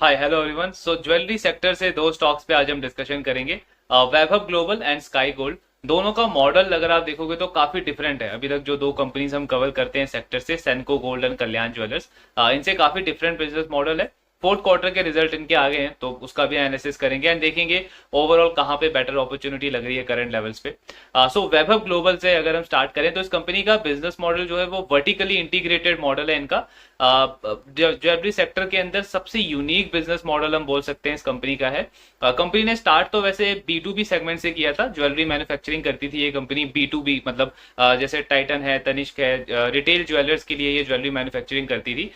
हाय hello everyone. So jewellery sector से दो stocks पे आज हम डिस्कशन करेंगे। Vaibhav global and sky gold. दोनों का मॉडल अगर आप देखोगे तो काफी डिफरेंट है। अभी तक जो दो कंपनीज हम कवर करते हैं सेक्टर से, सेनको गोल्ड एंड कल्याण ज्वेलर्स, इनसे काफी डिफरेंट बिजनेस मॉडल है। फोर्थ क्वार्टर के रिजल्ट इनके आ गए हैं तो उसका भी एनालिसिस करेंगे एंड देखेंगे ओवरऑल कहाँ पे बेटर अपॉर्चुनिटी लग रही है करंट लेवल्स पे। सो वैभव ग्लोबल से अगर हम स्टार्ट करें तो इस कंपनी का बिजनेस मॉडल जो है वो वर्टिकली इंटीग्रेटेड मॉडल है इनका। ज्वेलरी सेक्टर के अंदर सबसे यूनिक बिजनेस मॉडल हम बोल सकते हैं इस कंपनी का है। कंपनी ने स्टार्ट तो वैसे B2B सेगमेंट से किया था, ज्वेलरी मैन्युफैक्चरिंग करती थी ये कंपनी B2B, मतलब जैसे टाइटन है, तनिष्क है, रिटेल ज्वेलर्स के लिए ये ज्वेलरी मैन्युफैक्चरिंग करती थी।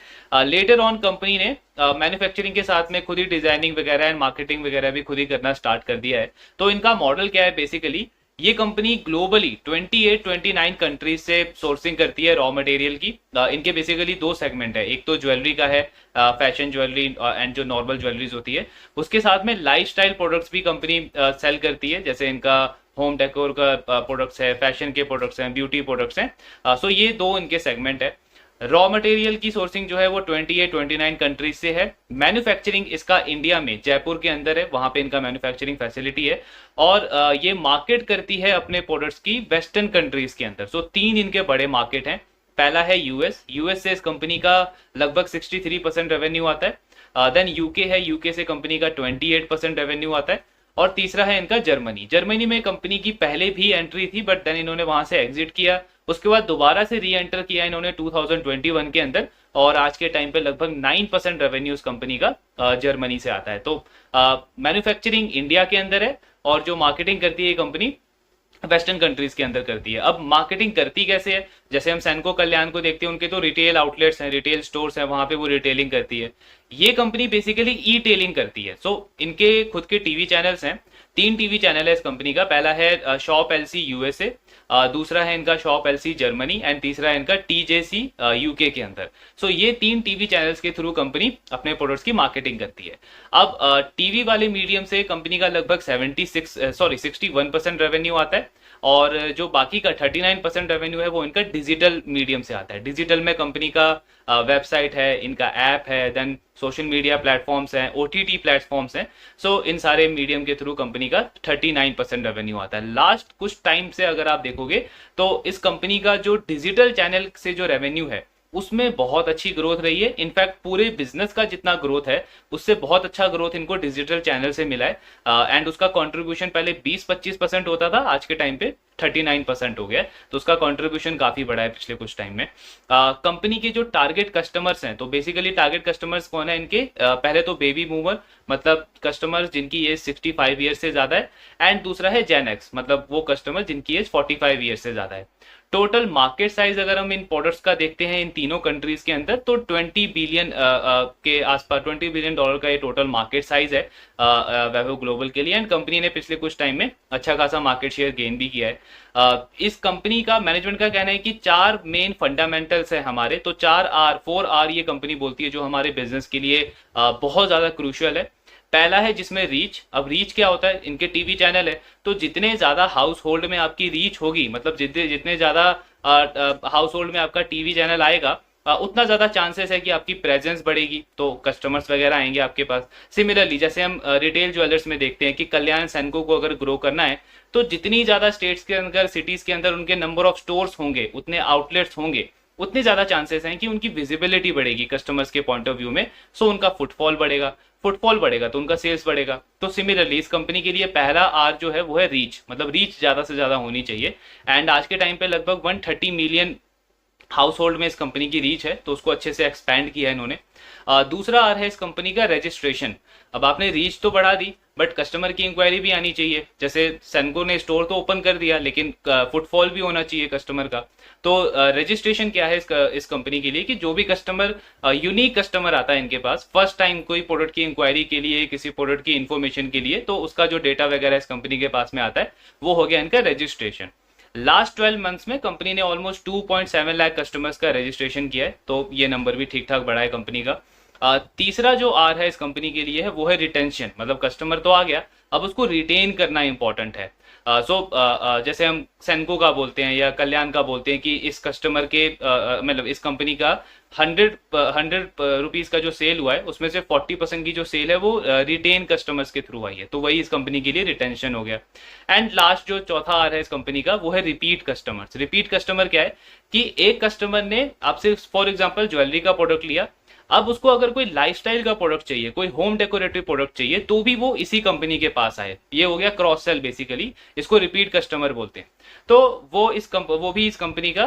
लेटर ऑन कंपनी ने मैन्युफैक्चरिंग के साथ में खुद ही डिजाइनिंग वगैरह एंड मार्केटिंग वगैरह भी खुद ही करना स्टार्ट कर दिया है। तो इनका मॉडल क्या है बेसिकली, ये कंपनी ग्लोबली 28-29 कंट्रीज से सोर्सिंग करती है रॉ मटेरियल की। इनके बेसिकली दो सेगमेंट है, एक तो ज्वेलरी का है, फैशन ज्वेलरी एंड जो नॉर्मल ज्वेलरीज होती है। उसके साथ में लाइफस्टाइल प्रोडक्ट्स भी कंपनी सेल करती है, जैसे इनका होम डेकोर का प्रोडक्ट्स है, फैशन के प्रोडक्ट्स हैं, ब्यूटी प्रोडक्ट्स हैं। सो ये दो इनके सेगमेंट है। रॉ मटेरियल की सोर्सिंग जो है वो 28-29 कंट्रीज से है। मैन्युफैक्चरिंग इसका इंडिया में जयपुर के अंदर है, वहां पे इनका मैन्युफैक्चरिंग फैसिलिटी है। और ये मार्केट करती है अपने प्रोडक्ट्स की वेस्टर्न कंट्रीज के अंदर। सो तीन इनके बड़े मार्केट हैं। पहला है यूएस। यूएस से इस कंपनी का लगभग 63% रेवेन्यू आता है। देन यूके है, यूके से कंपनी का 28% रेवेन्यू आता है। और तीसरा है इनका जर्मनी। जर्मनी में कंपनी की पहले भी एंट्री थी बट देन इन्होंने वहां से एग्जिट किया। उसके बाद दोबारा से री एंटर किया इन्होंने 2021 के अंदर। और आज के टाइम पे लगभग 9% रेवेन्यू इस कंपनी का जर्मनी से आता है। तो मैन्युफैक्चरिंग इंडिया के अंदर है और जो मार्केटिंग करती है ये कंपनी वेस्टर्न कंट्रीज के अंदर करती है। अब मार्केटिंग करती कैसे है, जैसे हम सैनको कल्याण को देखते हैं, उनके तो रिटेल आउटलेट्स हैं, रिटेल स्टोर्स हैं, वहां पे वो रिटेलिंग करती है। ये कंपनी बेसिकली ई टेलिंग करती है। सो इनके खुद के टीवी चैनल्स हैं। तीन टीवी चैनल है इस कंपनी का। पहला है शॉप एलसी यूएसए, दूसरा है इनका शॉप एलसी जर्मनी एंड तीसरा है इनका टीजेसी यूके के अंदर। सो ये तीन टीवी चैनल्स के थ्रू कंपनी अपने प्रोडक्ट्स की मार्केटिंग करती है। अब टीवी वाले मीडियम से कंपनी का लगभग 61% रेवेन्यू आता है। और जो बाकी का 39% रेवेन्यू है वो इनका डिजिटल मीडियम से आता है। डिजिटल में कंपनी का वेबसाइट है, इनका ऐप है, देन सोशल मीडिया प्लेटफॉर्म्स हैं, ओटीटी प्लेटफॉर्म्स हैं। सो इन सारे मीडियम के थ्रू कंपनी का 39% रेवेन्यू आता है। लास्ट कुछ टाइम से अगर आप देखोगे तो इस कंपनी का जो डिजिटल चैनल से जो रेवेन्यू है उसमें बहुत अच्छी ग्रोथ रही है। इनफैक्ट पूरे बिजनेस का जितना ग्रोथ है उससे बहुत अच्छा ग्रोथ इनको डिजिटल चैनल से मिला है। एंड उसका कंट्रीब्यूशन पहले 20-25% होता था, आज के टाइम पे 39% हो गया है। तो उसका कंट्रीब्यूशन काफी बड़ा है पिछले कुछ टाइम में। कंपनी के जो टारगेट कस्टमर्स हैं, तो बेसिकली टारगेट कस्टमर्स कौन है इनके, पहले तो बेबी बूमर, मतलब कस्टमर्स जिनकी एज 65 ईयर से ज्यादा है। एंड दूसरा है जेन एक्स, मतलब वो कस्टमर जिनकी एज 45 ईयर से ज्यादा है। टोटल मार्केट साइज अगर हम इन प्रोडक्ट्स का देखते हैं इन तीनों कंट्रीज के अंदर तो 20 बिलियन के आसपास, $20 बिलियन का ये टोटल मार्केट साइज है वैभव ग्लोबल के लिए। एंड कंपनी ने पिछले कुछ टाइम में अच्छा खासा मार्केट शेयर गेन भी किया है। इस कंपनी का मैनेजमेंट का कहना है कि चार मेन फंडामेंटल्स है हमारे, तो 4R ये कंपनी बोलती है जो हमारे बिजनेस के लिए बहुत ज्यादा क्रूशियल है। पहला है जिसमें रीच। अब रीच क्या होता है, इनके टीवी चैनल है तो जितने ज्यादा हाउस होल्ड में आपकी रीच होगी, मतलब जितने जितने ज्यादा हाउस होल्ड में आपका टीवी चैनल आएगा, उतना ज्यादा चांसेस है कि आपकी प्रेजेंस बढ़ेगी, तो कस्टमर्स वगैरह आएंगे आपके पास। सिमिलरली जैसे हम रिटेल ज्वेलर्स में देखते हैं कि कल्याण सैनको को अगर ग्रो करना है तो जितनी ज्यादा स्टेट्स के अंदर, सिटीज के अंदर उनके नंबर ऑफ स्टोर्स होंगे, उतने आउटलेट्स होंगे, उतने ज्यादा चांसेस हैं कि उनकी विजिबिलिटी बढ़ेगी कस्टमर्स के पॉइंट ऑफ व्यू में। सो उनका फुटफॉल बढ़ेगा, फुटफॉल बढ़ेगा तो उनका सेल्स बढ़ेगा। तो सिमिलरली इस कंपनी के लिए पहला आर जो है वो है रीच, मतलब रीच ज्यादा से ज्यादा होनी चाहिए। एंड आज के टाइम पे लगभग 130 मिलियन हाउस होल्ड में इस कंपनी की रीच है, तो उसको अच्छे से एक्सपैंड किया है इन्होंने। दूसरा आर है इस कंपनी का रजिस्ट्रेशन। अब आपने रीच तो बढ़ा दी बट कस्टमर की इंक्वायरी भी आनी चाहिए। जैसे सेनको ने स्टोर तो ओपन कर दिया लेकिन फुटफॉल भी होना चाहिए कस्टमर का। तो रजिस्ट्रेशन क्या है इस कंपनी के लिए कि जो भी कस्टमर, यूनिक कस्टमर आता है इनके पास फर्स्ट टाइम कोई प्रोडक्ट की इंक्वायरी के लिए, किसी प्रोडक्ट की इन्फॉर्मेशन के लिए, तो उसका जो डेटा वगैरह इस कंपनी के पास में आता है वो हो गया इनका रजिस्ट्रेशन। लास्ट 12 मंथ्स में कंपनी ने ऑलमोस्ट 2.7 लाख कस्टमर्स का रजिस्ट्रेशन किया है, तो ये नंबर भी ठीक ठाक बढ़ा है कंपनी का। तीसरा जो आर है इस कंपनी के लिए है वो है रिटेंशन, मतलब कस्टमर तो आ गया, अब उसको रिटेन करना इंपॉर्टेंट है। जैसे हम सेनको का बोलते हैं या कल्याण का बोलते हैं कि इस कस्टमर के मतलब इस कंपनी का 100 रुपीज का जो सेल हुआ है उसमें से 40% की जो सेल है वो रिटेन कस्टमर्स के थ्रू आई है, तो वही इस कंपनी के लिए रिटेंशन हो गया। एंड लास्ट जो चौथा आर है इस कंपनी का वो है रिपीट कस्टमर्स। रिपीट कस्टमर क्या है कि एक कस्टमर ने आपसे फॉर एग्जांपल ज्वेलरी का प्रोडक्ट लिया, अब उसको अगर कोई लाइफस्टाइल का प्रोडक्ट चाहिए, कोई होम डेकोरेटिव प्रोडक्ट चाहिए, तो भी वो इसी कंपनी के पास आए। ये हो गया क्रॉस सेल, बेसिकली इसको रिपीट कस्टमर बोलते हैं। तो वो भी इस कंपनी का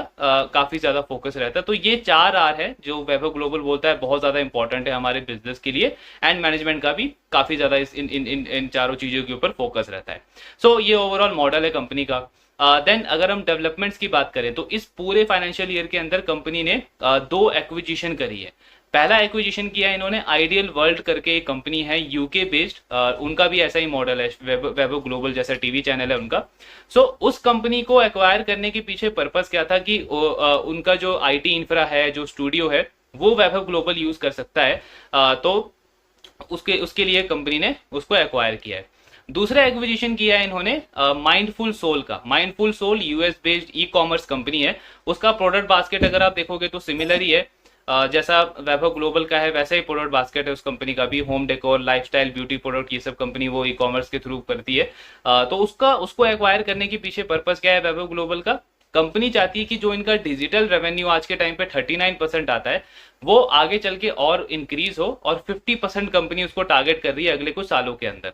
काफी ज्यादा फोकस रहता है। तो ये 4 आर है जो वैभव ग्लोबल बोलता है बहुत ज्यादा इंपॉर्टेंट है हमारे बिजनेस के लिए, एंड मैनेजमेंट का भी काफी ज्यादा इन चारों चीजों के ऊपर फोकस रहता है। सो ये ओवरऑल मॉडल है कंपनी का। देन अगर हम डेवलपमेंट्स की बात करें तो इस पूरे फाइनेंशियल ईयर के अंदर कंपनी ने 2 एक्विजिशन करी है। पहला एक्विजिशन किया इन्होंने आइडियल वर्ल्ड करके एक कंपनी है यूके बेस्ड, उनका भी ऐसा ही मॉडल है, वैभव ग्लोबल जैसा टीवी चैनल है उनका। सो उस कंपनी को एक्वायर करने के पीछे पर्पस क्या था कि उनका जो आईटी इंफ्रा है, जो स्टूडियो है, वो वैभव ग्लोबल यूज कर सकता है। तो उसके लिए कंपनी ने उसको एक्वायर किया है। दूसरा एक्विजिशन किया है इन्होंने माइंडफुल सोल का। Mindful soul US based e commerce company है, उसका प्रोडक्ट बास्केट अगर आप देखोगे तो सिमिलर ही है, जैसा वैभव ग्लोबल का है वैसा ही प्रोडक्ट बास्केट है उस कंपनी का भी। Home decor, lifestyle, beauty product, ये सब कंपनी वो ई कॉमर्स के थ्रू करती है। तो उसको एक्वायर करने के पीछे पर्पस क्या है वैभव ग्लोबल का? कंपनी चाहती है कि जो इनका डिजिटल रेवेन्यू आज के टाइम पे 39% आता है वो आगे चल के और इंक्रीज हो, और 50% कंपनी उसको टारगेट कर रही है अगले कुछ सालों के अंदर।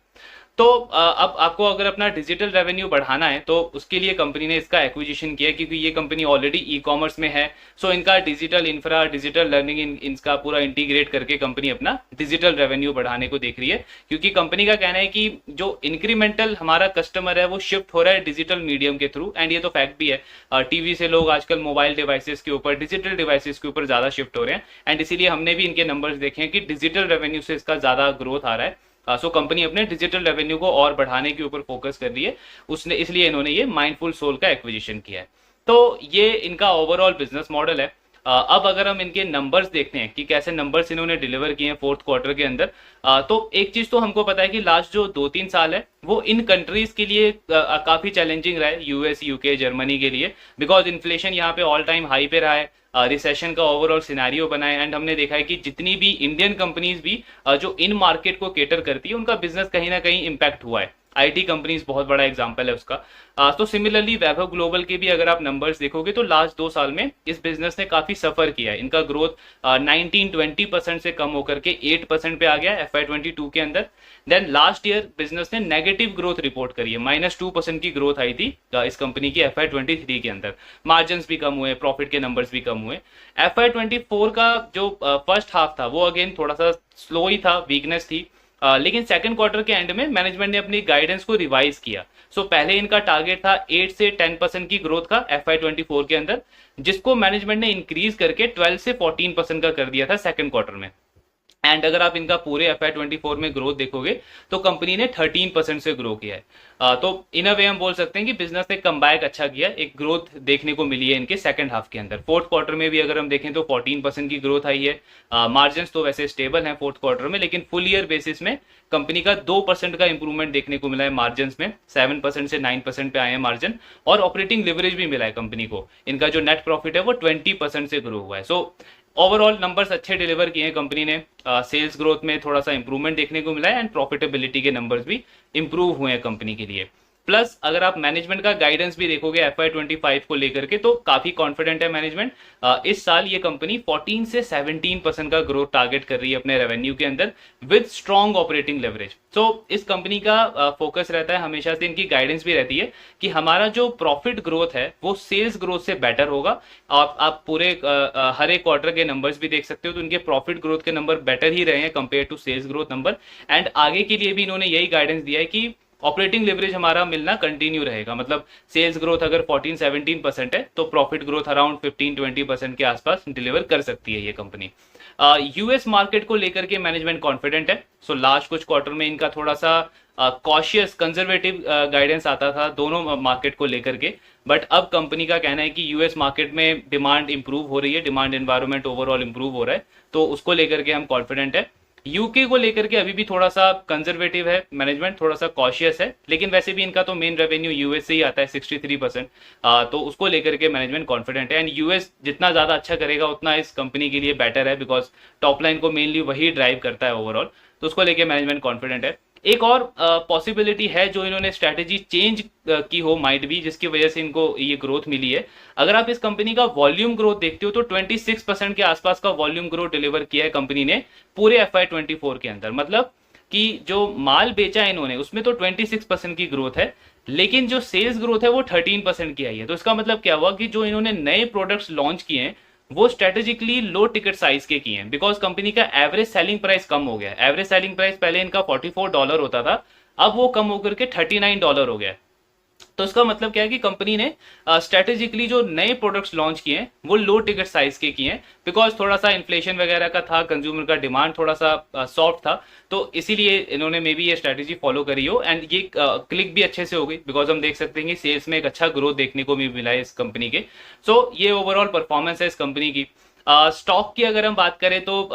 तो अब आपको अगर अपना डिजिटल रेवेन्यू बढ़ाना है तो उसके लिए कंपनी ने इसका एक्विजिशन किया, क्योंकि ये कंपनी ऑलरेडी ई कॉमर्स में है। सो इनका डिजिटल इंफ्रा, डिजिटल लर्निंग इनका पूरा इंटीग्रेट करके कंपनी अपना डिजिटल रेवेन्यू बढ़ाने को देख रही है, क्योंकि कंपनी का कहना है कि जो इंक्रीमेंटल हमारा कस्टमर है वो शिफ्ट हो रहा है डिजिटल मीडियम के थ्रू, एंड ये तो फैक्ट भी है। टीवी से लोग आजकल मोबाइल डिवाइसेस के ऊपर, डिजिटल डिवाइसेस के ऊपर ज्यादा शिफ्ट हो रहे हैं, एंड इसीलिए हमने भी इनके नंबर्स देखे हैं कि डिजिटल रेवेन्यू से इसका ज्यादा ग्रोथ आ रहा है। सो कंपनी अपने डिजिटल रेवेन्यू को और बढ़ाने के ऊपर फोकस कर रही है, उसने इसलिए इन्होंने ये माइंडफुल सोल का एक्विजिशन किया है। तो ये इनका ओवरऑल बिजनेस मॉडल है। अब अगर हम इनके नंबर्स देखते हैं कि कैसे नंबर्स इन्होंने डिलीवर किए हैं फोर्थ क्वार्टर के अंदर, तो एक चीज तो हमको पता है कि लास्ट जो 2-3 साल है वो इन कंट्रीज के लिए काफी चैलेंजिंग रहा है, यूएस, यूके, जर्मनी के लिए, बिकॉज इन्फ्लेशन यहाँ पे ऑल टाइम हाई पे रहा है, रिसेशन का ओवरऑल सिनेरियो बना है, एंड हमने देखा है कि जितनी भी इंडियन कंपनीज भी जो इन मार्केट को केटर करती है उनका बिजनेस कहीं ना कहीं इम्पैक्ट हुआ है। आईटी कंपनीज बहुत बड़ा एग्जांपल है उसका। तो सिमिलरली वैभव ग्लोबल के भी अगर आप नंबर्स देखोगे तो लास्ट 2 साल में इस बिजनेस ने काफी सफर किया है। इनका ग्रोथ 19-20% से कम होकर के 8% पे आ गया FY22 के अंदर। देन लास्ट ईयर बिजनेस ने नेगेटिव ग्रोथ रिपोर्ट करी है, -2% की ग्रोथ आई थी इस कंपनी की FY23 के अंदर। मार्जिन भी कम हुए, प्रॉफिट के नंबर्स भी कम हुए। FY24 का जो फर्स्ट हाफ था वो अगेन थोड़ा सा स्लो ही था, वीकनेस थी, लेकिन सेकंड क्वार्टर के एंड में मैनेजमेंट ने अपनी गाइडेंस को रिवाइज किया। सो पहले इनका टारगेट था 8 से 10% की ग्रोथ का FY24 के अंदर, जिसको मैनेजमेंट ने इंक्रीज करके 12 से 14% का कर दिया था सेकंड क्वार्टर में। एंड अगर आप इनका पूरे FY24 में ग्रोथ देखोगे तो कंपनी ने 13% से ग्रो किया है। तो इन अ वे हम बोल सकते हैं कि बिजनेस ने कमबैक अच्छा किया, एक ग्रोथ देखने को मिली है इनके सेकंड हाफ के अंदर। फोर्थ क्वार्टर में भी अगर हम देखें तो 14% की ग्रोथ आई है। मार्जिन तो वैसे स्टेबल हैं फोर्थ क्वार्टर में, लेकिन फुल ईयर बेसिस में कंपनी का 2% का इंप्रूवमेंट देखने को मिला है मार्जिन में, 7% से 9% पे आए हैं मार्जिन, और ऑपरेटिंग लिवरेज भी मिला है कंपनी को। इनका जो नेट प्रॉफिट है वो 20% से ग्रो हुआ है। सो ओवरऑल नंबर्स अच्छे डिलीवर किए हैं कंपनी ने। सेल्स ग्रोथ में थोड़ा सा इंप्रूवमेंट देखने को मिला है, एंड प्रॉफिटेबिलिटी के नंबर्स भी इंप्रूव हुए हैं कंपनी के लिए। प्लस अगर आप मैनेजमेंट का गाइडेंस भी देखोगे FY25 को लेकर के तो काफी कॉन्फिडेंट है मैनेजमेंट। इस साल ये कंपनी 14 से 17% का ग्रोथ टारगेट कर रही है अपने रेवेन्यू के अंदर विद स्ट्रॉन्ग ऑपरेटिंग लेवरेज। सो इस कंपनी का फोकस रहता है, हमेशा से इनकी गाइडेंस भी रहती है कि हमारा जो प्रॉफिट ग्रोथ है वो सेल्स ग्रोथ से बेटर होगा। आप पूरे हर एक क्वार्टर के नंबर्स भी देख सकते हो, तो इनके प्रॉफिट ग्रोथ के नंबर बेटर ही रहे हैं compare to sales growth number. And आगे के लिए भी इन्होंने यही गाइडेंस दिया है कि ऑपरेटिंग लेवरेज हमारा मिलना कंटिन्यू रहेगा, मतलब सेल्स ग्रोथ अगर 14-17% है तो प्रॉफिट ग्रोथ अराउंड 15-20% के आसपास डिलीवर कर सकती है ये कंपनी। यूएस मार्केट को लेकर के मैनेजमेंट कॉन्फिडेंट है। सो लास्ट कुछ क्वार्टर में इनका थोड़ा सा कॉशियस कंजर्वेटिव गाइडेंस आता था दोनों मार्केट को लेकर के, बट अब कंपनी का कहना है कि यूएस मार्केट में डिमांड इंप्रूव हो रही है, डिमांड एनवायरनमेंट ओवरऑल इंप्रूव हो रहा है, तो उसको लेकर के हम कॉन्फिडेंट है। यूके को लेकर के अभी भी थोड़ा सा कंजर्वेटिव है मैनेजमेंट, थोड़ा सा कॉशियस है, लेकिन वैसे भी इनका तो मेन रेवेन्यू यूएस से ही आता है 63%। तो उसको लेकर के मैनेजमेंट कॉन्फिडेंट है, एंड यूएस जितना ज़्यादा अच्छा करेगा उतना इस कंपनी के लिए बेटर है, बिकॉज टॉप लाइन को मेनली वही ड्राइव करता है ओवरऑल, तो उसको लेकर मैनेजमेंट कॉन्फिडेंट है। एक और पॉसिबिलिटी है जो इन्होंने स्ट्रैटेजी चेंज की हो माइट भी, जिसकी वजह से इनको ये ग्रोथ मिली है। अगर आप इस कंपनी का वॉल्यूम ग्रोथ देखते हो तो 26% के आसपास का वॉल्यूम ग्रोथ डिलीवर किया है कंपनी ने पूरे FY24 के अंदर। मतलब कि जो माल बेचा है इन्होंने उसमें तो 26% की ग्रोथ है, लेकिन जो सेल्स ग्रोथ है वो 13% की आई है। तो इसका मतलब क्या हुआ कि जो इन्होंने नए प्रोडक्ट्स लॉन्च किए हैं वो स्ट्रेटेजिकली लो टिकट साइज के किए हैं, बिकॉज कंपनी का एवरेज सेलिंग प्राइस कम हो गया है। एवरेज सेलिंग प्राइस पहले इनका $44 होता था, अब वो कम होकर के $39 हो गया है। तो इसका मतलब क्या है कि कंपनी ने स्ट्रेटेजिकली जो नए प्रोडक्ट्स लॉन्च किए हैं वो लो टिकट साइज के किए हैं, बिकॉज थोड़ा सा इन्फ्लेशन वगैरह का था, कंज्यूमर का डिमांड थोड़ा सा सॉफ्ट था, तो इसीलिए इन्होंने मे बी ये स्ट्रेटेजी फॉलो करी हो, एंड ये क्लिक भी अच्छे से हो गई, बिकॉज हम देख सकते हैं कि सेल्स में एक अच्छा ग्रोथ देखने को भी मिला है इस कंपनी के। सो ये ओवरऑल परफॉर्मेंस है इस कंपनी की। स्टॉक की अगर हम बात करें तो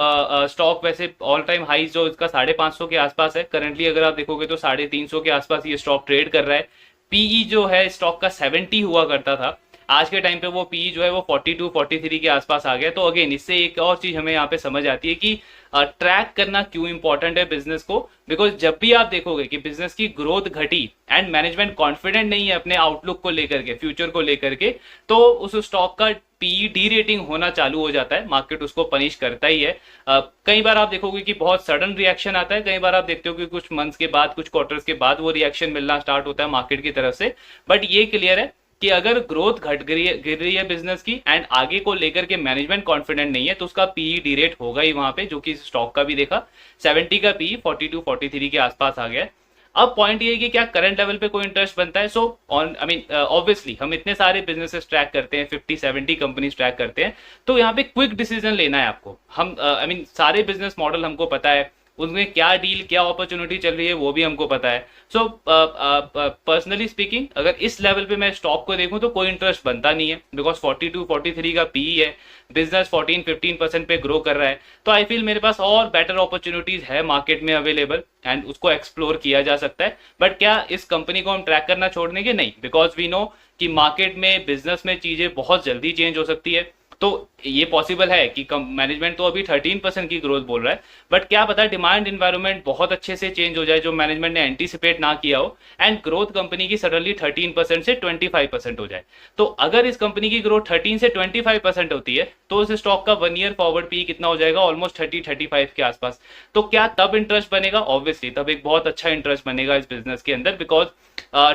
स्टॉक वैसे ऑल टाइम हाई जो इसका 550 के आसपास है करंटली, अगर आप देखोगे तो 350 के आसपास ये स्टॉक ट्रेड कर रहा है। पीई जो है स्टॉक का 70 हुआ करता था, आज के टाइम पे वो पीई जो है वो 42-43 के आसपास आ गया। तो अगेन इससे एक और चीज हमें यहाँ पे समझ आती है कि ट्रैक करना क्यों इंपॉर्टेंट है बिजनेस को, बिकॉज जब भी आप देखोगे कि बिजनेस की ग्रोथ घटी एंड मैनेजमेंट कॉन्फिडेंट नहीं है अपने आउटलुक को लेकर के, फ्यूचर को लेकर के, तो उस स्टॉक का पीई डी रेटिंग होना चालू हो जाता है, मार्केट उसको पनिश करता ही है। कई बार आप देखोगे कि बहुत सडन रिएक्शन आता है, कई बार आप देखते हो कि कुछ मंथ्स के बाद, कुछ क्वार्टर्स के बाद वो रिएक्शन मिलना स्टार्ट होता है मार्केट की तरफ से। बट ये क्लियर है कि अगर ग्रोथ घट गिर रही है बिजनेस की एंड आगे को लेकर के मैनेजमेंट कॉन्फिडेंट नहीं है, तो उसका पीई डी रेट होगा ही वहां पे, जो कि स्टॉक का भी देखा 70 का पीई 42-43 के आसपास आ गया है। अब पॉइंट ये है कि क्या करंट लेवल पे कोई इंटरेस्ट बनता है? So on I mean obviously हम इतने सारे बिजनेसेस ट्रैक करते हैं, 50-70 कंपनीज ट्रैक करते हैं, तो यहाँ पे क्विक डिसीजन लेना है आपको। हम आई मीन सारे बिजनेस मॉडल हमको पता है, उनमें क्या डील, क्या अपॉर्चुनिटी चल रही है वो भी हमको पता है। सो पर्सनली स्पीकिंग अगर इस लेवल पे मैं स्टॉक को देखूं तो कोई इंटरेस्ट बनता नहीं है, बिकॉज 42-43 का पीई है, बिजनेस 14-15% पे ग्रो कर रहा है, तो आई फील मेरे पास और बेटर अपॉर्चुनिटीज है मार्केट में अवेलेबल एंड उसको एक्सप्लोर किया जा सकता है। बट क्या इस कंपनी को हम ट्रैक करना छोड़ देंगे? नहीं, बिकॉज वी नो कि मार्केट में, बिजनेस में चीजें बहुत जल्दी चेंज हो सकती है। तो ये पॉसिबल है कि मैनेजमेंट तो अभी 13% की ग्रोथ बोल रहा है, बट क्या पता डिमांड इन्वायरमेंट बहुत अच्छे से चेंज हो जाए जो मैनेजमेंट ने एंटीसिपेट ना किया हो, एंड ग्रोथ कंपनी की सडनली 13% से 25% हो जाए। तो अगर इस कंपनी की ग्रोथ 13 से 25% होती है तो इस स्टॉक का 1 ईयर फॉरवर्ड पी कितना हो जाएगा? ऑलमोस्ट 30-35 के आसपास। तो क्या तब इंटरेस्ट बनेगा? ऑब्वियसली तब एक बहुत अच्छा इंटरेस्ट बनेगा इस बिजनेस के अंदर, बिकॉज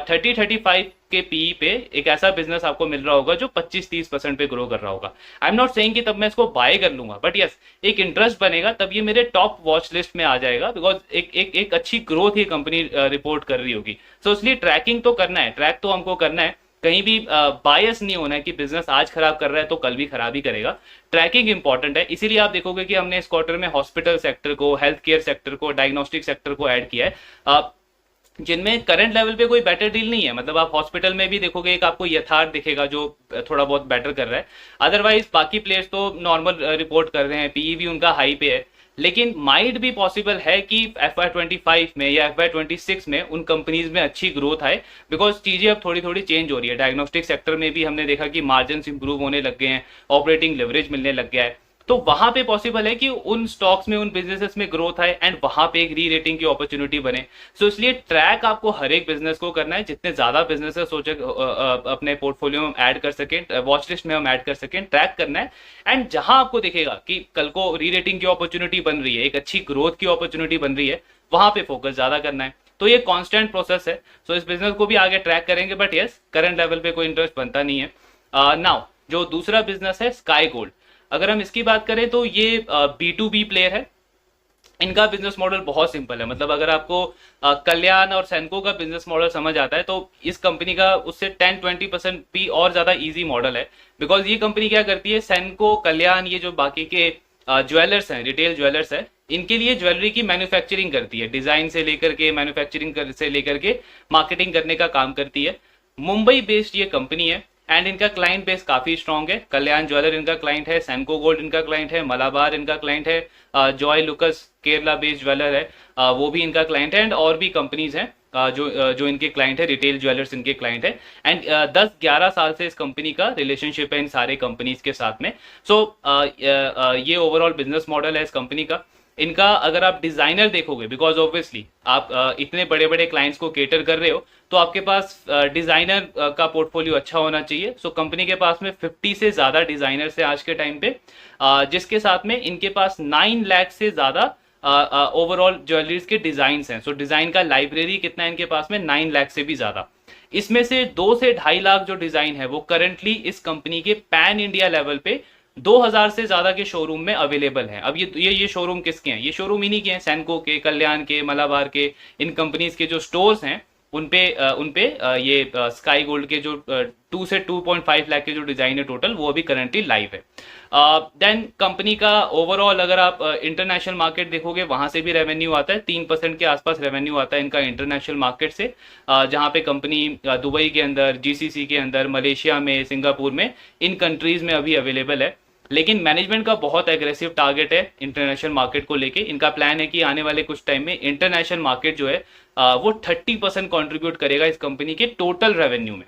30-35 के पीई पे एक ऐसा बिजनेस आपको मिल रहा होगा जो 25-30% पे ग्रो कर रहा होगा। आई एम नॉट सेइंग कि तब मैं इसको बाय कर लूंगा, बट यस एक इंटरेस्ट बनेगा, तब ये मेरे टॉप वॉच लिस्ट में आ जाएगा, बिकॉज एक अच्छी ग्रोथ ये कंपनी रिपोर्ट कर रही होगी। सो इसलिए ट्रैकिंग तो करना है, ट्रैक तो हमको करना है, कहीं भी बायस नहीं होना है कि बिजनेस आज खराब कर रहा है तो कल भी खराब ही करेगा। ट्रैकिंग इंपॉर्टेंट है, इसीलिए आप देखोगे कि हमने इस क्वार्टर में हॉस्पिटल सेक्टर को, हेल्थ केयर सेक्टर को, डायग्नोस्टिक सेक्टर को ऐड किया है, जिनमें करंट लेवल पे कोई बेटर डील नहीं है। मतलब आप हॉस्पिटल में भी देखोगे एक आपको यथार्थ दिखेगा जो थोड़ा बहुत बेटर कर रहा है, अदरवाइज बाकी प्लेयर्स तो नॉर्मल रिपोर्ट कर रहे हैं, पीई भी उनका हाई पे है। लेकिन माइट भी पॉसिबल है कि FY25 में या FY26 में उन कंपनीज में अच्छी ग्रोथ आए, बिकॉज चीजें अब थोड़ी थोड़ी चेंज हो रही है। डायग्नोस्टिक सेक्टर में भी हमने देखा कि मार्जिन इंप्रूव होने लग गए हैं, ऑपरेटिंग लेवरेज मिलने लग गया है, तो वहां पे पॉसिबल है कि उन स्टॉक्स में, उन बिजनेसेस में ग्रोथ आए एंड वहां पे एक री रेटिंग की अपॉर्चुनिटी बने। सो इसलिए ट्रैक आपको हर एक बिजनेस को करना है, जितने ज्यादा बिजनेसेस सोचे अपने पोर्टफोलियो में ऐड कर सकें, वॉच लिस्ट में हम ऐड कर सकें, ट्रैक करना है। एंड जहां आपको दिखेगा कि कल को री रेटिंग की अपॉर्चुनिटी बन रही है, एक अच्छी ग्रोथ की अपॉर्चुनिटी बन रही है, वहां पे फोकस ज्यादा करना है। तो ये कांस्टेंट प्रोसेस है। सो इस बिजनेस को भी आगे ट्रैक करेंगे, बट यस करंट लेवल पे कोई इंटरेस्ट बनता नहीं है। नाउ जो दूसरा बिजनेस है स्काई गोल्ड, अगर हम इसकी बात करें तो ये B2B प्लेयर है। इनका बिजनेस मॉडल बहुत सिंपल है, मतलब अगर आपको कल्याण और सैनको का बिजनेस मॉडल समझ आता है तो इस कंपनी का उससे 10-20% भी और ज्यादा इजी मॉडल है। बिकॉज ये कंपनी क्या करती है, सैनको, कल्याण, ये जो बाकी के ज्वेलर्स हैं, रिटेल ज्वेलर्स है, इनके लिए ज्वेलरी की मैन्युफैक्चरिंग करती है, डिजाइन से लेकर के मैन्युफैक्चरिंग से लेकर के मार्केटिंग करने का काम करती है। मुंबई बेस्ड ये कंपनी है एंड इनका क्लाइंट बेस काफी स्ट्रांग है। कल्याण ज्वेलर इनका क्लाइंट है, सेंको गोल्ड इनका क्लाइंट है, मलाबार इनका क्लाइंट है, Joyalukkas Kerala based jeweller है, वो भी इनका क्लाइंट है एंड और भी कंपनीज हैं जो इनके क्लाइंट है, रिटेल ज्वेलर्स इनके क्लाइंट है एंड 10-11 साल से इस कंपनी का रिलेशनशिप है इन सारे कंपनीज के साथ में। सो ये ओवरऑल बिजनेस मॉडल है इस कंपनी का। इनका अगर आप डिजाइनर देखोगे, बिकॉज ऑब्वियसली आप इतने बड़े बड़े क्लाइंट्स को केटर कर रहे हो, तो आपके पास डिजाइनर का पोर्टफोलियो अच्छा होना चाहिए। सो कंपनी के पास में 50 से ज्यादा डिजाइनर्स है आज के टाइम पे, जिसके साथ में इनके पास 9 लाख से ज्यादा ओवरऑल ज्वेलरीज के डिजाइन हैं। सो डिजाइन का लाइब्रेरी कितना है इनके पास में, 9 लाख से भी ज्यादा। इसमें से 2 से 2.5 लाख जो डिजाइन है वो करंटली इस कंपनी के पैन इंडिया लेवल पे 2000 से ज्यादा के शोरूम में अवेलेबल हैं। अब ये शोरूम किसके हैं? ये शोरूम इन्हीं के हैं, सैनको के, कल्याण के, मलाबार के, इन कंपनीज के जो स्टोर्स हैं उनपे ये स्काई गोल्ड के जो 2 से 2.5 लाख के जो डिजाइन है टोटल, वो अभी करंटली लाइव है। देन कंपनी का ओवरऑल अगर आप इंटरनेशनल मार्केट देखोगे, वहां से भी रेवेन्यू आता है, 3% के आसपास रेवेन्यू आता है इनका इंटरनेशनल मार्केट से, जहां पे कंपनी दुबई के अंदर, जीसीसी के अंदर, मलेशिया में, सिंगापुर में, इन कंट्रीज में अभी अवेलेबल है। लेकिन मैनेजमेंट का बहुत एग्रेसिव टारगेट है इंटरनेशनल मार्केट को लेके। इनका प्लान है कि आने वाले कुछ टाइम में इंटरनेशनल मार्केट जो है वो 30% कंट्रीब्यूट करेगा इस कंपनी के टोटल रेवेन्यू में।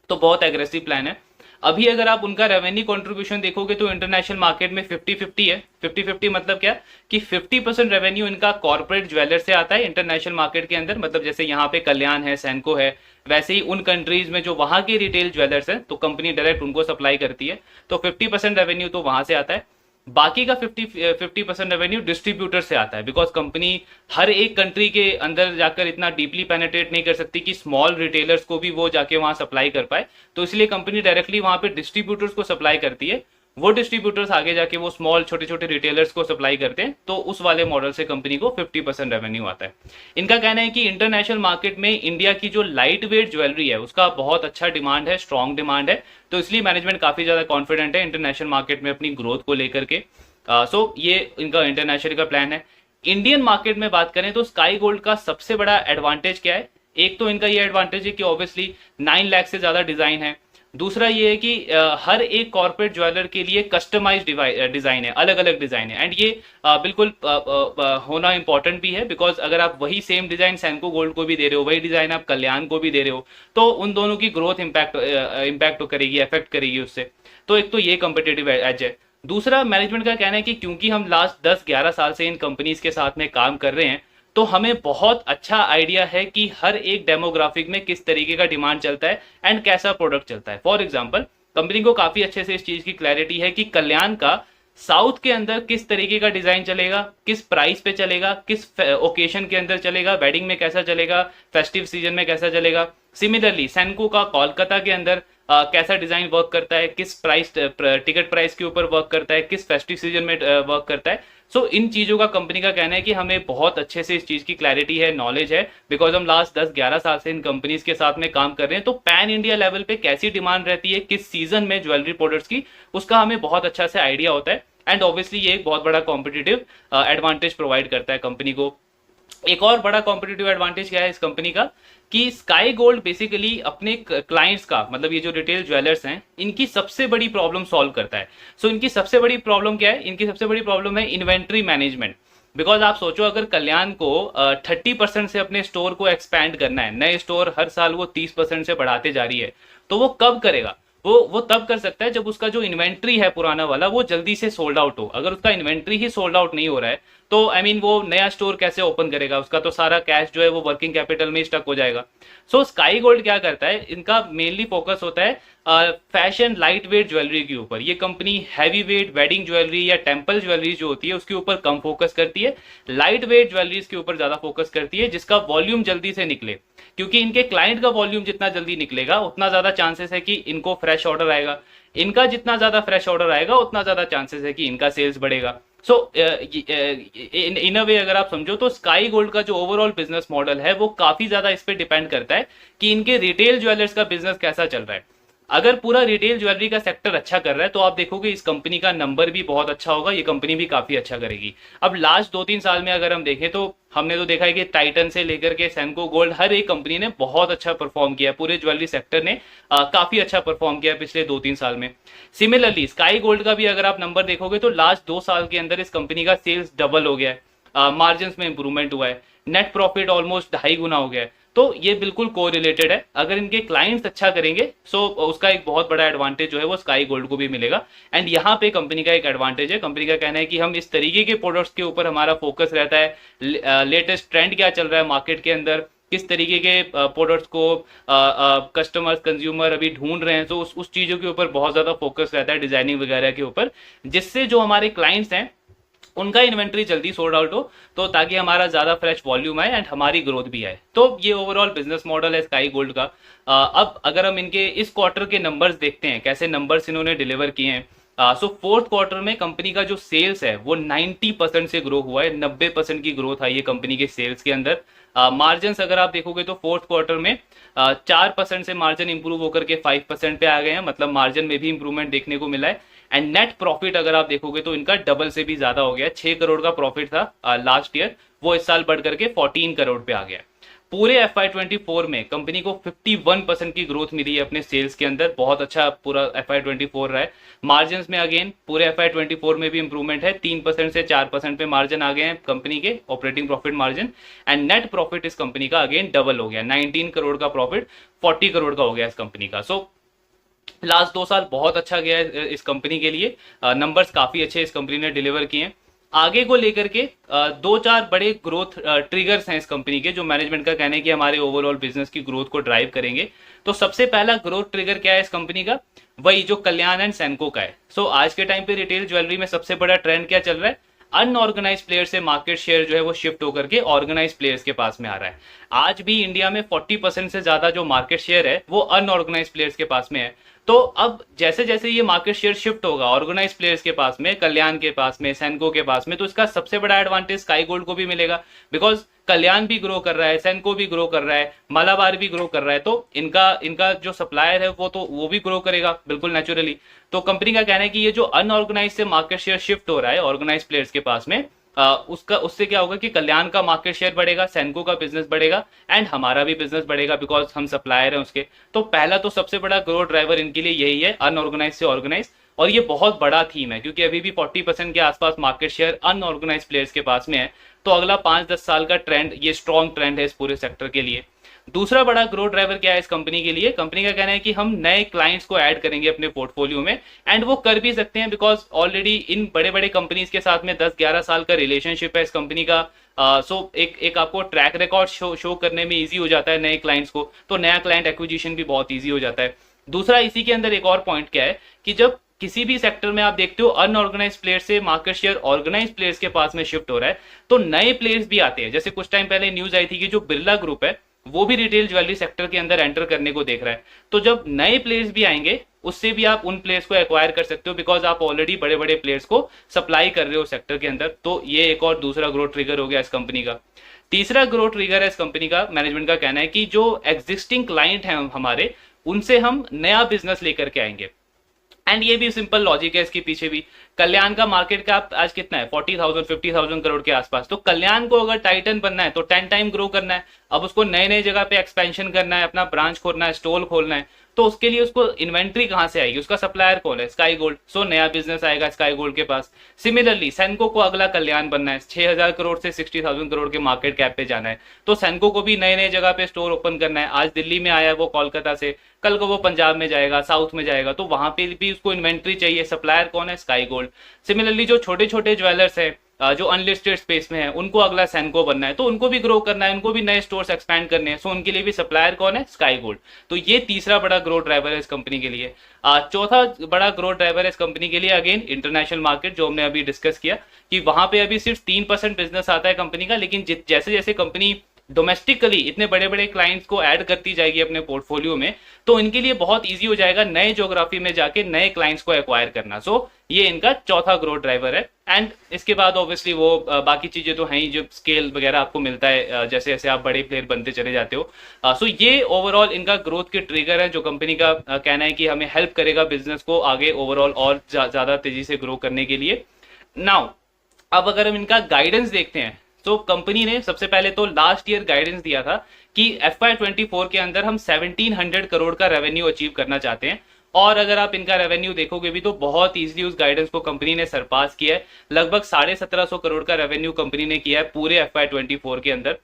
तो बहुत एग्रेसिव प्लान है। अभी अगर आप उनका रेवेन्यू कंट्रीब्यूशन देखोगे तो इंटरनेशनल मार्केट में 50-50 है। 50-50 मतलब क्या कि 50% रेवेन्यू इनका कॉर्पोरेट ज्वेलर से आता है इंटरनेशनल मार्केट के अंदर, मतलब जैसे यहाँ पे कल्याण है, सैनको है, वैसे ही उन कंट्रीज में जो वहां के रिटेल ज्वेलर्स हैं तो कंपनी डायरेक्ट उनको सप्लाई करती है, तो 50% रेवेन्यू तो वहां से आता है। बाकी का 50% रेवेन्यू डिस्ट्रीब्यूटर से आता है, बिकॉज कंपनी हर एक कंट्री के अंदर जाकर इतना डीपली पेनेट्रेट नहीं कर सकती कि स्मॉल रिटेलर्स को भी वो जाके वहां सप्लाई कर पाए, तो इसलिए कंपनी डायरेक्टली वहां पे डिस्ट्रीब्यूटर्स को सप्लाई करती है। वो डिस्ट्रीब्यूटर्स आगे जाके वो स्मॉल छोटे छोटे रिटेलर्स को सप्लाई करते हैं, तो उस वाले मॉडल से कंपनी को 50% रेवेन्यू आता है। इनका कहना है कि इंटरनेशनल मार्केट में इंडिया की जो लाइट वेट ज्वेलरी है उसका बहुत अच्छा डिमांड है, स्ट्रॉन्ग डिमांड है, तो इसलिए मैनेजमेंट काफी ज्यादा कॉन्फिडेंट है इंटरनेशनल मार्केट में अपनी ग्रोथ को लेकर के। सो ये इनका इंटरनेशनल का प्लान है। इंडियन मार्केट में बात करें तो स्काई गोल्ड का सबसे बड़ा एडवांटेज क्या है? एक तो इनका ये एडवांटेज है कि ऑब्वियसली 9 लाख से ज्यादा डिजाइन है। दूसरा ये है कि हर एक कॉर्पोरेट ज्वेलर के लिए कस्टमाइज डिजाइन है, अलग अलग डिजाइन है, एंड ये बिल्कुल होना इंपॉर्टेंट भी है, बिकॉज अगर आप वही सेम डिजाइन सैनको गोल्ड को भी दे रहे हो, वही डिजाइन आप कल्याण को भी दे रहे हो, तो उन दोनों की ग्रोथ इम्पैक्ट करेगी, अफेक्ट करेगी उससे। तो एक तो ये कॉम्पिटेटिव एज है। दूसरा, मैनेजमेंट का कहना है कि क्योंकि हम लास्ट 10-11 साल से इन कंपनीज के साथ में काम कर रहे हैं, तो हमें बहुत अच्छा आइडिया है कि हर एक डेमोग्राफिक में किस तरीके का डिमांड चलता है एंड कैसा प्रोडक्ट चलता है। फॉर एग्जांपल, कंपनी को काफी अच्छे से इस चीज की क्लैरिटी है कि कल्याण का साउथ के अंदर किस तरीके का डिजाइन चलेगा, किस प्राइस पे चलेगा, किस ओकेशन के अंदर चलेगा, वेडिंग में कैसा चलेगा, फेस्टिव सीजन में कैसा चलेगा। सिमिलरली सैनको का कोलकाता के अंदर कैसा डिजाइन वर्क करता है, किस प्राइस टिकट प्राइस के ऊपर वर्क करता है, किस फेस्टिव सीजन में वर्क करता है। सो इन चीजों का कंपनी का कहना है कि हमें बहुत अच्छे से इस चीज की क्लैरिटी है, नॉलेज है, बिकॉज हम लास्ट 10-11 साल से इन कंपनीज के साथ में काम कर रहे हैं। तो पैन इंडिया लेवल पे कैसी डिमांड रहती है किस सीजन में ज्वेलरी प्रोडक्ट्स की, उसका हमें बहुत अच्छा से आइडिया होता है, एंड ऑब्वियसली ये एक बहुत बड़ा कॉम्पिटिटिव एडवांटेज प्रोवाइड करता है कंपनी को। एक और बड़ा कॉम्पिटिटिव एडवांटेज क्या है इस कंपनी का कि स्काई गोल्ड बेसिकली अपने क्लाइंट्स का, मतलब ये जो रिटेल ज्वेलर्स हैं, इनकी सबसे बड़ी प्रॉब्लम सॉल्व करता है। सो इनकी सबसे बड़ी प्रॉब्लम क्या है? इनकी सबसे बड़ी प्रॉब्लम है इन्वेंट्री मैनेजमेंट। बिकॉज आप सोचो, अगर कल्याण को 30% से अपने स्टोर को एक्सपैंड करना है, नए स्टोर हर साल वो 30% से बढ़ाते जा रही है, तो वो कब करेगा? वो तब कर सकता है जब उसका जो इन्वेंट्री है पुराना वाला वो जल्दी से सोल्ड आउट हो। अगर उसका इन्वेंट्री ही सोल्ड आउट नहीं हो रहा है तो वो नया स्टोर कैसे ओपन करेगा? उसका तो सारा कैश जो है वो वर्किंग कैपिटल में स्टक हो जाएगा। सो स्काई गोल्ड क्या करता है, इनका मेनली फोकस होता है फैशन लाइट वेट ज्वेलरी के ऊपर। ये company heavy weight wedding jewellery या टेम्पल ज्वेलरी जो होती है उसके ऊपर कम फोकस करती है, लाइट वेट ज्वेलरीज के ऊपर ज्यादा फोकस करती है, जिसका वॉल्यूम जल्दी से निकले। क्योंकि इनके क्लाइंट का वॉल्यूम जितना जल्दी निकलेगा उतना ज्यादा चांसेस है कि इनको फ्रेश ऑर्डर आएगा, इनका जितना ज्यादा फ्रेश ऑर्डर आएगा उतना ज्यादा चांसेस है कि इनका सेल्स बढ़ेगा। सो इन अ वे अगर आप समझो तो स्काई गोल्ड का जो ओवरऑल बिजनेस मॉडल है वो काफी ज्यादा इस पे डिपेंड करता है कि इनके रिटेल ज्वेलर्स का बिजनेस कैसा चल रहा है। अगर पूरा रिटेल ज्वेलरी का सेक्टर अच्छा कर रहा है तो आप देखोगे इस कंपनी का नंबर भी बहुत अच्छा होगा, ये कंपनी भी काफी अच्छा करेगी। अब लास्ट 2-3 साल में अगर हम देखें तो हमने तो देखा है कि टाइटन से लेकर के सेंको गोल्ड हर एक कंपनी ने बहुत अच्छा परफॉर्म किया, पूरे ज्वेलरी सेक्टर ने काफी अच्छा परफॉर्म किया पिछले 2-3 साल में। सिमिलरली स्काई गोल्ड का भी अगर आप नंबर देखोगे तो लास्ट 2 साल के अंदर इस कंपनी का सेल्स डबल हो गया है, मार्जिन में इंप्रूवमेंट हुआ है, नेट प्रॉफिट ऑलमोस्ट 2.5 गुना हो गया है। तो ये बिल्कुल को रिलेटेड है, अगर इनके क्लाइंट्स अच्छा करेंगे सो उसका एक बहुत बड़ा एडवांटेज जो है वो स्काई गोल्ड को भी मिलेगा। एंड यहाँ पे कंपनी का एक एडवांटेज है, कंपनी का कहना है कि हम इस तरीके के प्रोडक्ट्स के ऊपर हमारा फोकस रहता है, लेटेस्ट ट्रेंड क्या चल रहा है मार्केट के अंदर, किस तरीके के प्रोडक्ट्स को कस्टमर्स कंज्यूमर अभी ढूंढ रहे हैं, तो उस चीजों के ऊपर बहुत ज्यादा फोकस रहता है, डिजाइनिंग वगैरह के ऊपर, जिससे जो हमारे क्लाइंट्स हैं उनका इन्वेंट्री जल्दी सोल्ड आउट हो, तो ताकि हमारा ज्यादा फ्रेश वॉल्यूम आए एंड हमारी ग्रोथ भी आए। तो ये ओवरऑल बिजनेस मॉडल है स्काई गोल्ड का। अब अगर हम इनके इस क्वार्टर के नंबर्स देखते हैं, कैसे नंबर्स इन्होंने डिलीवर किए हैं, सो फोर्थ क्वार्टर में कंपनी का जो सेल्स है वो 90% से ग्रो हुआ है, 90% की ग्रोथ आई है कंपनी के सेल्स के अंदर। मार्जिन अगर आप देखोगे तो फोर्थ क्वार्टर में 4% से मार्जिन इंप्रूव होकर के 5% पे आ गए हैं, मतलब मार्जिन में भी इंप्रूवमेंट देखने को मिला है। एंड नेट प्रॉफिट अगर आप देखोगे तो इनका डबल से भी ज्यादा हो गया, 6 करोड़ का प्रॉफिट था लास्ट ईयर, वो इस साल बढ़ करके 14 करोड़ पे आ गया। पूरे FY24 में कंपनी को 51% की ग्रोथ मिली है अपने सेल्स के अंदर, बहुत अच्छा पूरा FY24 रहा है। मार्जिन में अगेन पूरे FY24 में भी इंप्रूवमेंट है, 3% से 4% पे मार्जिन आ गए हैं कंपनी के operating profit margin. And net profit इस कंपनी का अगेन डबल हो गया, 19 करोड़ का प्रॉफिट 40 करोड़ का हो गया इस कंपनी का। सो लास्ट 2 साल बहुत अच्छा गया है इस कंपनी के लिए, नंबर्स काफी अच्छे इस कंपनी ने डिलीवर किए हैं। आगे को लेकर के 2-4 बड़े ग्रोथ ट्रिगर्स हैं इस कंपनी के, जो मैनेजमेंट का कहना है कि हमारे ओवरऑल बिजनेस की ग्रोथ को ड्राइव करेंगे। तो सबसे पहला ग्रोथ ट्रिगर क्या है इस कंपनी का, वही जो कल्याण एंड सेंको का है। सो आज के टाइम पे रिटेल ज्वेलरी में सबसे बड़ा ट्रेंड क्या चल रहा है, अनऑर्गेनाइज प्लेयर से मार्केट शेयर जो है वो शिफ्ट होकर के ऑर्गेनाइज प्लेयर्स के पास में आ रहा है। आज भी इंडिया में 40% से ज्यादा जो मार्केट शेयर है वो अनऑर्गेनाइज प्लेयर्स के पास में है। तो अब जैसे जैसे ये मार्केट शेयर शिफ्ट होगा ऑर्गेनाइज प्लेयर्स के पास में, कल्याण के पास में, सेंको के पास में, तो इसका सबसे बड़ा एडवांटेज स्काई गोल्ड को भी मिलेगा, बिकॉज कल्याण भी ग्रो कर रहा है, सेंको भी ग्रो कर रहा है, मालाबार भी ग्रो कर रहा है, तो इनका इनका जो सप्लायर है वो भी ग्रो करेगा बिल्कुल नेचुरली। तो कंपनी का कहना है कि ये जो अनऑर्गेनाइज से मार्केट शेयर शिफ्ट हो रहा है ऑर्गेनाइज प्लेयर्स के पास में, उससे क्या होगा कि कल्याण का मार्केट शेयर बढ़ेगा, सेंको का बिजनेस बढ़ेगा एंड हमारा भी बिजनेस बढ़ेगा, बिकॉज हम सप्लायर हैं उसके। तो पहला तो सबसे बड़ा ग्रोथ ड्राइवर इनके लिए यही है, अनऑर्गेनाइज से ऑर्गेनाइज। और ये बहुत बड़ा थीम है क्योंकि अभी भी 40% के आसपास मार्केट शेयर अनऑर्गेनाइज प्लेयर्स के पास में है। तो अगला 5-10 साल का ट्रेंड, ये स्ट्रॉन्ग ट्रेंड है इस पूरे सेक्टर के लिए। दूसरा बड़ा ग्रोथ ड्राइवर क्या है इस कंपनी के लिए, कंपनी का कहना है कि हम नए क्लाइंट्स को ऐड करेंगे अपने पोर्टफोलियो में, एंड वो कर भी सकते हैं बिकॉज ऑलरेडी इन बड़े बड़े कंपनीज के साथ में 10-11 साल का रिलेशनशिप है इस कंपनी का। सो एक आपको ट्रैक रिकॉर्ड शो करने में इजी हो जाता है नए क्लाइंट्स को, तो नया क्लाइंट एक्विजिशन भी बहुत ईजी हो जाता है। दूसरा इसी के अंदर एक और पॉइंट क्या है कि जब किसी भी सेक्टर में आप देखते हो अनऑर्गेनाइज प्लेयर से मार्केट शेयर ऑर्गेनाइज प्लेयर्स के पास में शिफ्ट हो रहा है, तो नए प्लेयर्स भी आते हैं। जैसे कुछ टाइम पहले न्यूज आई थी कि जो बिरला ग्रुप है वो भी रिटेल ज्वेलरी सेक्टर के अंदर एंटर करने को देख रहा है। तो जब नए प्लेयर्स भी आएंगे उससे भी आप उन प्लेयर्स को एक्वायर कर सकते हो, बिकॉज आप ऑलरेडी बड़े बड़े प्लेयर्स को सप्लाई कर रहे हो सेक्टर के अंदर। तो ये एक और दूसरा ग्रोथ ट्रिगर हो गया इस कंपनी का। तीसरा ग्रोथ ट्रिगर है इस कंपनी का, मैनेजमेंट का कहना है कि जो एग्जिस्टिंग क्लाइंट हैं हमारे, उनसे हम नया बिजनेस लेकर के आएंगे। एंड ये भी सिंपल लॉजिक है इसके पीछे भी। कल्याण का मार्केट कैप आज कितना है, 40,000-50,000 करोड़ के आसपास। तो कल्याण को अगर टाइटन बनना है तो 10 टाइम ग्रो करना है, अब उसको नए नए जगह पे एक्सपेंशन करना है, अपना ब्रांच खोलना है, स्टोर खोलना है, तो उसके लिए उसको इन्वेंट्री कहां से आएगी, उसका सप्लायर कौन है, स्काई गोल्ड। सो नया बिजनेस आएगा स्काई गोल्ड के पास। सिमिलरली सेंको को अगला कल्याण बनना है, 6,000 करोड़ से 60,000 करोड़ के मार्केट कैप पे जाना है, तो सेंको को भी नए नए जगह पे स्टोर ओपन करना है। आज दिल्ली में आया है वो कोलकाता से, कल को वो पंजाब में जाएगा, साउथ में जाएगा, तो वहां पे भी उसको इन्वेंट्री चाहिए, सप्लायर कौन है, स्काई गोल्ड। सिमिलरली जो छोटे छोटे ज्वेलर्स है जो अनलिस्टेड स्पेस में है, उनको अगला सेंको बनना है, तो उनको भी ग्रो करना है, उनको भी नए स्टोर्स एक्सपैंड करने हैं, सो उनके लिए भी सप्लायर कौन है, स्काई गोल्ड। तो ये तीसरा बड़ा ग्रोथ ड्राइवर है इस कंपनी के लिए। चौथा बड़ा ग्रोथ ड्राइवर है इस कंपनी के लिए अगेन इंटरनेशनल मार्केट, जो हमने अभी डिस्कस किया कि वहां पे अभी सिर्फ 3% बिजनेस आता है कंपनी का, लेकिन जैसे जैसे कंपनी डोमेस्टिकली इतने बड़े बड़े क्लाइंट्स को ऐड करती जाएगी अपने पोर्टफोलियो में, तो इनके लिए बहुत ईजी हो जाएगा नए ज्योग्राफी में जाके नए क्लाइंट्स को एक्वायर करना। सो ये इनका चौथा ग्रोथ ड्राइवर है। एंड इसके बाद ऑब्वियसली वो बाकी चीजें तो हैं ही, जो स्केल वगैरह आपको मिलता है जैसे जैसे आप बड़े प्लेयर बनते चले जाते हो। सो ये ओवरऑल इनका ग्रोथ के ट्रिगर है, जो कंपनी का कहना है कि हमें हेल्प करेगा बिजनेस को आगे ओवरऑल और ज्यादा तेजी से ग्रो करने के लिए। नाउ अब अगर हम इनका गाइडेंस देखते हैं, तो कंपनी ने सबसे पहले तो लास्ट ईयर गाइडेंस दिया था कि FY24 के अंदर हम 1700 करोड़ का रेवेन्यू अचीव करना चाहते हैं। और अगर आप इनका रेवेन्यू देखोगे भी तो बहुत इजीली उस गाइडेंस को कंपनी ने सरपास किया है। लगभग 1750 करोड़ का रेवेन्यू कंपनी ने किया है पूरे FY24 के अंदर।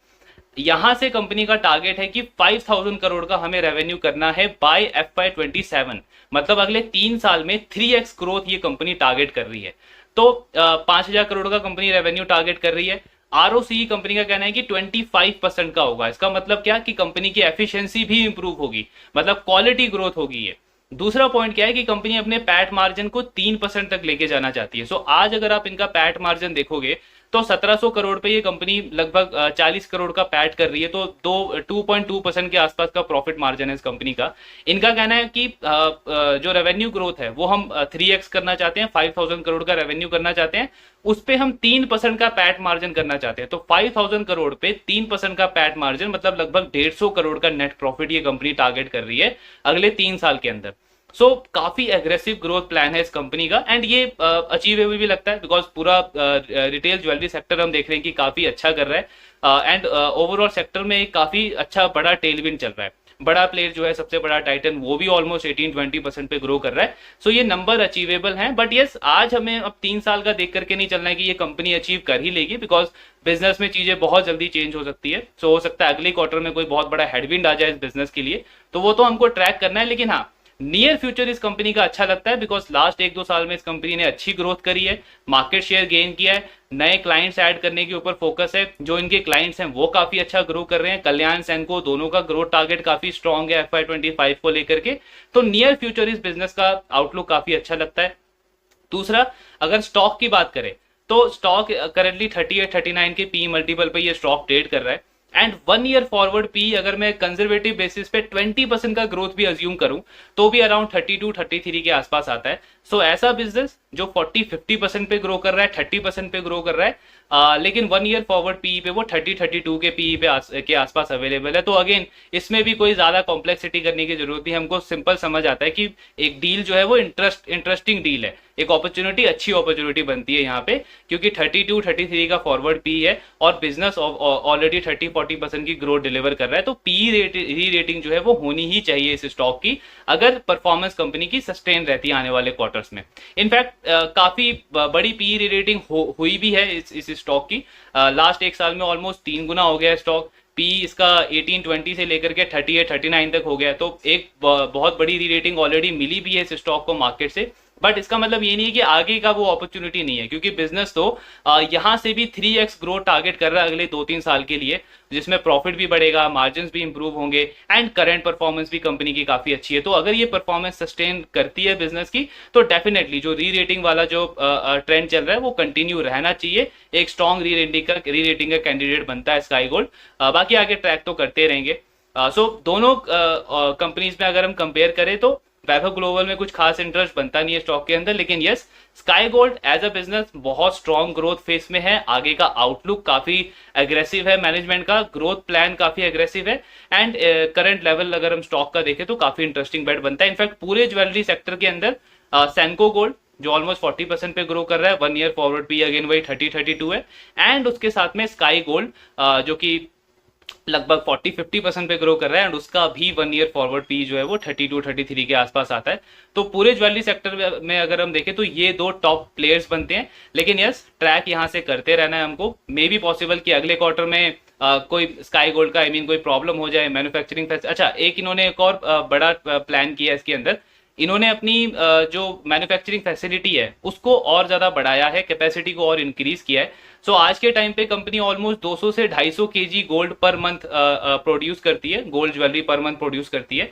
यहां से कंपनी का टारगेट है कि 5000 करोड़ का हमें रेवेन्यू करना है बाय FY27, मतलब अगले 3 साल में 3x ग्रोथ ये कंपनी टारगेट कर रही है। तो 5000 करोड़ का कंपनी रेवेन्यू टारगेट कर रही है। ROCE कंपनी का कहना है कि 25% का होगा। इसका मतलब क्या कि कंपनी की एफिशिएंसी भी इंप्रूव होगी, मतलब क्वालिटी ग्रोथ होगी ये। दूसरा पॉइंट क्या है कि कंपनी अपने पैट मार्जिन को 3% तक लेके जाना चाहती है। सो आज अगर आप इनका पैट मार्जिन देखोगे तो 1700 करोड़ पे ये कंपनी लगभग 40 करोड़ का पैट कर रही है, तो 2.2% के आसपास का प्रॉफिट मार्जिन है इस कंपनी का। इनका कहना है कि जो रेवेन्यू ग्रोथ है वो हम 3x करना चाहते हैं, 5000 करोड़ का रेवेन्यू करना चाहते हैं, उस पे हम 3% का पैट मार्जिन करना चाहते हैं। तो 5000 करोड़ पे 3% का पैट मार्जिन मतलब लगभग 150 करोड़ का नेट प्रॉफिट ये कंपनी टारगेट कर रही है अगले 3 साल के अंदर। सो काफी एग्रेसिव ग्रोथ प्लान है इस कंपनी का, एंड ये अचीवेबल भी लगता है बिकॉज पूरा रिटेल ज्वेलरी सेक्टर हम देख रहे हैं कि काफी अच्छा कर रहा है। एंड ओवरऑल सेक्टर में एक काफी अच्छा बड़ा टेलविंड चल रहा है। बड़ा प्लेयर जो है सबसे बड़ा टाइटन, वो भी ऑलमोस्ट 18-20% पे ग्रो कर रहा है। सो ये नंबर अचीवेबल हैं, बट यस आज हमें अब 3 साल का देख करके नहीं चलना है कि ये कंपनी अचीव कर ही लेगी, बिकॉज बिजनेस में चीजें बहुत जल्दी चेंज हो सकती है। सो हो सकता है अगले क्वार्टर में कोई बहुत बड़ा हेडविंड आ जाए इस बिजनेस के लिए, तो वो तो हमको ट्रैक करना है। लेकिन हाँ, नियर फ्यूचर इस कंपनी का अच्छा लगता है बिकॉज लास्ट 1-2 साल में इस कंपनी ने अच्छी ग्रोथ करी है, मार्केट शेयर गेन किया है, नए क्लाइंट्स ऐड करने के ऊपर फोकस है। जो इनके क्लाइंट्स हैं वो काफी अच्छा ग्रो कर रहे हैं। कल्याण सेनको दोनों का ग्रोथ टारगेट काफी स्ट्रांग है FY25 को लेकर के। तो नियर फ्यूचर इस बिजनेस का आउटलुक काफी अच्छा लगता है। दूसरा, अगर स्टॉक की बात करें तो स्टॉक करंटली 38-39 के पी मल्टीपल पे ये स्टॉक ट्रेड कर रहा है। एंड 1 ईयर फॉरवर्ड पी अगर मैं कंजर्वेटिव बेसिस पे 20% का ग्रोथ भी अज्यूम करूं तो भी अराउंड 32-33 के आसपास आता है। सो ऐसा बिजनेस जो 40-50% पे ग्रो कर रहा है, 30% पे ग्रो कर रहा है, लेकिन 1 ईयर फॉरवर्ड पी पे वो 30-32 के पी पे के आसपास अवेलेबल है। तो अगेन इसमें भी कोई ज्यादा कॉम्प्लेक्सिटी करने की जरूरत नहीं, हमको सिंपल समझ आता है कि एक डील जो है वो इंटरेस्टिंग डील है, एक अपॉर्चुनिटी, अच्छी अपॉर्चुनिटी बनती है यहाँ पे, क्योंकि 32-33 का फॉरवर्ड पी है और बिजनेस ऑलरेडी 30-40% की ग्रोथ डिलीवर कर रहा है। तो पी री रेटिंग जो है वो होनी ही चाहिए इस स्टॉक की, अगर परफॉर्मेंस कंपनी की सस्टेन रहती है आने वाले क्वार्टर्स में। इनफैक्ट काफी बड़ी पी री रेटिंग हुई भी है इस स्टॉक की। लास्ट 1 साल में ऑलमोस्ट 3 गुना हो गया स्टॉक। पी इसका 18-20 से लेकर के 38-39 तक हो गया, तो एक बहुत बड़ी री रेटिंग ऑलरेडी मिली भी है इस स्टॉक को मार्केट से। बट इसका मतलब ये नहीं है कि आगे का वो अपॉर्चुनिटी नहीं है, क्योंकि बिजनेस तो यहां से भी 3x ग्रोथ टारगेट कर रहा है अगले 2-3 साल के लिए, जिसमें प्रॉफिट भी बढ़ेगा, मार्जिन भी इंप्रूव होंगे, एंड करंट परफॉर्मेंस भी कंपनी की काफी अच्छी है। तो अगर ये परफॉर्मेंस सस्टेन करती है बिजनेस की, तो डेफिनेटली जो री रेटिंग वाला जो ट्रेंड चल रहा है वो कंटिन्यू रहना चाहिए। एक स्ट्रॉन्ग री रेटिंग का कैंडिडेट बनता है स्काई गोल्ड। बाकी आगे ट्रैक तो करते रहेंगे। सो दोनों कंपनीज में अगर हम कंपेयर करें तो वैभव ग्लोबल में कुछ खास इंटरेस्ट बनता नहीं है स्टॉक के अंदर, लेकिन yes, Sky Gold as a business बहुत स्ट्रॉन्ग ग्रोथ फेस में है। आगे का आउटलुक काफी एग्रेसिव है, मैनेजमेंट का ग्रोथ प्लान काफी एग्रेसिव है, एंड करंट लेवल अगर हम स्टॉक का देखें तो काफी इंटरेस्टिंग बेट बनता है। इनफैक्ट पूरे ज्वेलरी सेक्टर के अंदर सेनको गोल्ड जो ऑलमोस्ट 40% पे ग्रो कर रहा है, 1 ईयर फॉरवर्ड पी अगेन वही 30-32 है, एंड उसके साथ में स्काई गोल्ड जो कि लगभग 40-50% पे ग्रो कर रहा है, एंड उसका भी 1 ईयर फॉरवर्ड पी जो है वो 32-33 के आसपास आता है। तो पूरे ज्वेलरी सेक्टर में अगर हम देखें तो ये 2 टॉप प्लेयर्स बनते हैं। लेकिन यस, ट्रैक यहां से करते रहना है हमको। मे बी पॉसिबल कि अगले क्वार्टर में कोई स्काई गोल्ड का कोई प्रॉब्लम हो जाए मैन्युफैक्चरिंग। अच्छा, इन्होंने एक और बड़ा प्लान किया इसके अंदर। इन्होंने अपनी जो मैन्युफैक्चरिंग फैसिलिटी है उसको और ज्यादा बढ़ाया है, कैपेसिटी को और इंक्रीज किया है। सो आज के टाइम पे कंपनी ऑलमोस्ट 200 से 250 KG gold per month produce करती है, gold jewellery per month produce करती है।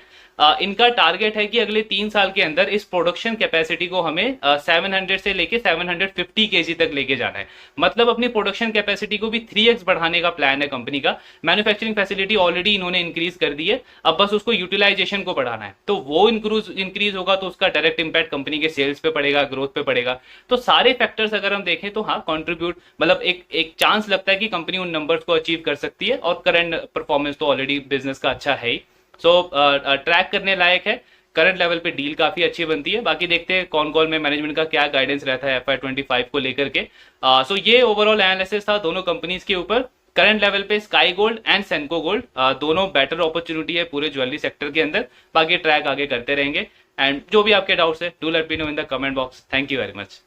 इनका टारगेट है कि अगले 3 साल के अंदर इस प्रोडक्शन कैपेसिटी को हमें 700 से लेके 750 केजी तक लेके जाना है। मतलब अपनी प्रोडक्शन कैपेसिटी को भी 3x बढ़ाने का प्लान है कंपनी का। मैन्युफैक्चरिंग फैसिलिटी ऑलरेडी इन्होंने इंक्रीज कर दी है, अब बस उसको यूटिलाइजेशन को बढ़ाना है। तो वो इंक्रीज होगा तो उसका डायरेक्ट इंपैक्ट कंपनी के सेल्स पे पड़ेगा, ग्रोथ पे पड़ेगा। तो सारे फैक्टर्स अगर हम देखें तो हाँ कंट्रीब्यूट, मतलब एक चांस लगता है कि कंपनी उन नंबर्स को अचीव कर सकती है, और करंट परफॉर्मेंस तो ऑलरेडी बिजनेस का अच्छा है ही। सो ट्रैक करने लायक है। करंट लेवल पे डील काफी अच्छी बनती है। बाकी देखते हैं कौन कॉल में मैनेजमेंट का क्या गाइडेंस रहता है FY25 को लेकर के। सो ये ओवरऑल एनालिसिस था दोनों कंपनीज के ऊपर। करंट लेवल पे sky gold and Senco gold दोनों बेटर अपॉर्चुनिटी है पूरे ज्वेलरी सेक्टर के अंदर। बाकी ट्रैक आगे करते रहेंगे, एंड जो भी आपके डाउट्स है do let me know in the comment box. Thank you very much.